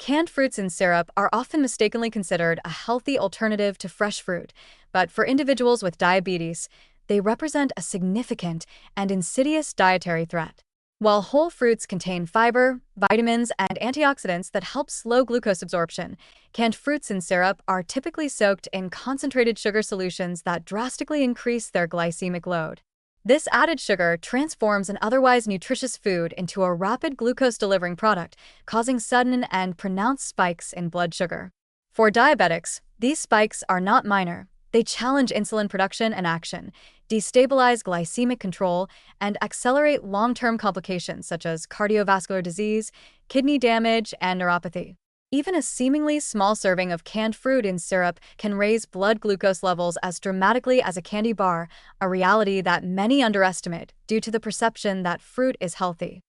Canned fruits in syrup are often mistakenly considered a healthy alternative to fresh fruit, but for individuals with diabetes, they represent a significant and insidious dietary threat. While whole fruits contain fiber, vitamins, and antioxidants that help slow glucose absorption, canned fruits in syrup are typically soaked in concentrated sugar solutions that drastically increase their glycemic load. This added sugar transforms an otherwise nutritious food into a rapid glucose-delivering product, causing sudden and pronounced spikes in blood sugar. For diabetics, these spikes are not minor. They challenge insulin production and action, destabilize glycemic control, and accelerate long-term complications such as cardiovascular disease, kidney damage, and neuropathy. Even a seemingly small serving of canned fruit in syrup can raise blood glucose levels as dramatically as a candy bar, a reality that many underestimate due to the perception that fruit is healthy.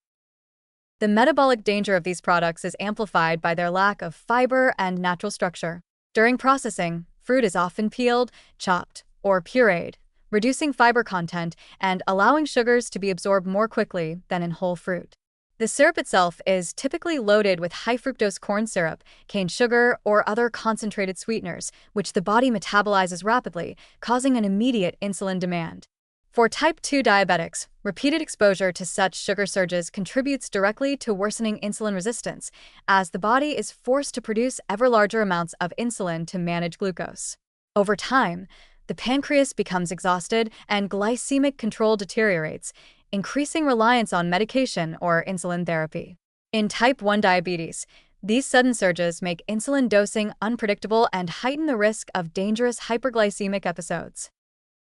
The metabolic danger of these products is amplified by their lack of fiber and natural structure. During processing, fruit is often peeled, chopped, or pureed, reducing fiber content and allowing sugars to be absorbed more quickly than in whole fruit. The syrup itself is typically loaded with high-fructose corn syrup, cane sugar, or other concentrated sweeteners, which the body metabolizes rapidly, causing an immediate insulin demand. For type 2 diabetics, repeated exposure to such sugar surges contributes directly to worsening insulin resistance, as the body is forced to produce ever larger amounts of insulin to manage glucose. Over time, the pancreas becomes exhausted and glycemic control deteriorates, increasing reliance on medication or insulin therapy. In type 1 diabetes, these sudden surges make insulin dosing unpredictable and heighten the risk of dangerous hyperglycemic episodes.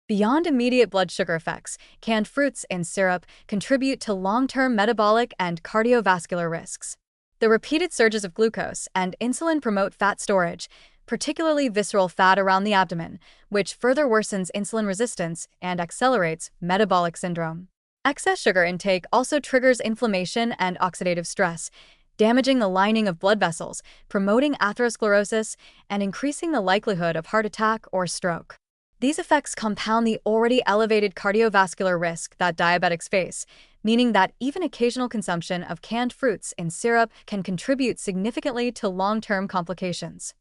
Beyond immediate blood sugar effects, canned fruits in syrup contribute to long-term metabolic and cardiovascular risks. The repeated surges of glucose and insulin promote fat storage, particularly visceral fat around the abdomen, which further worsens insulin resistance and accelerates metabolic syndrome. Excess sugar intake also triggers inflammation and oxidative stress, damaging the lining of blood vessels, promoting atherosclerosis, and increasing the likelihood of heart attack or stroke. These effects compound the already elevated cardiovascular risk that diabetics face, meaning that even occasional consumption of canned fruits in syrup can contribute significantly to long-term complications.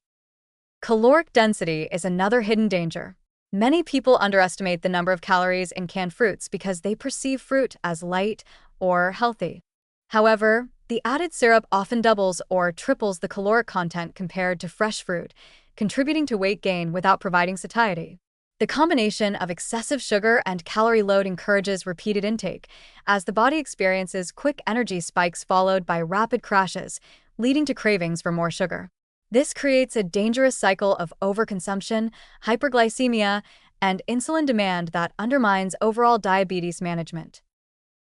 Caloric density is another hidden danger. Many people underestimate the number of calories in canned fruits because they perceive fruit as light or healthy. However, the added syrup often doubles or triples the caloric content compared to fresh fruit, contributing to weight gain without providing satiety. The combination of excessive sugar and calorie load encourages repeated intake, as the body experiences quick energy spikes followed by rapid crashes, leading to cravings for more sugar. This creates a dangerous cycle of overconsumption, hyperglycemia, and insulin demand that undermines overall diabetes management.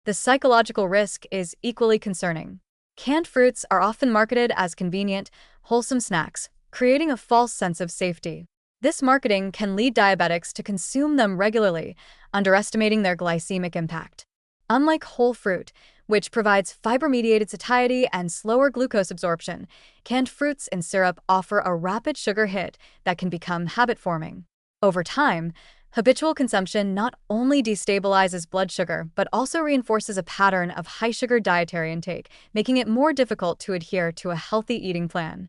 The psychological risk is equally concerning. Canned fruits are often marketed as convenient, wholesome snacks, creating a false sense of safety. This marketing can lead diabetics to consume them regularly, underestimating their glycemic impact. Unlike whole fruit, which provides fiber-mediated satiety and slower glucose absorption, canned fruits in syrup offer a rapid sugar hit that can become habit-forming. Over time, habitual consumption not only destabilizes blood sugar but also reinforces a pattern of high-sugar dietary intake, making it more difficult to adhere to a healthy eating plan.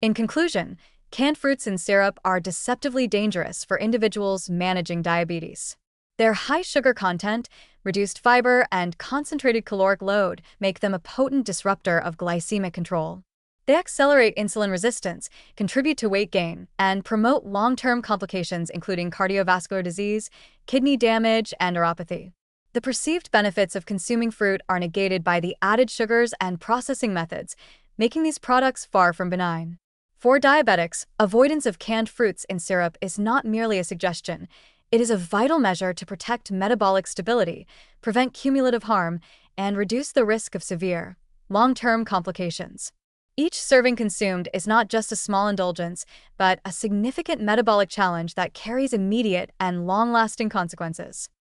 In conclusion, canned fruits in syrup are deceptively dangerous for individuals managing diabetes. Their high sugar content, reduced fiber, and concentrated caloric load make them a potent disruptor of glycemic control. They accelerate insulin resistance, contribute to weight gain, and promote long-term complications including cardiovascular disease, kidney damage, and neuropathy. The perceived benefits of consuming fruit are negated by the added sugars and processing methods, making these products far from benign. For diabetics, avoidance of canned fruits in syrup is not merely a suggestion. It is a vital measure to protect metabolic stability, prevent cumulative harm, and reduce the risk of severe, long-term complications. Each serving consumed is not just a small indulgence, but a significant metabolic challenge that carries immediate and long-lasting consequences.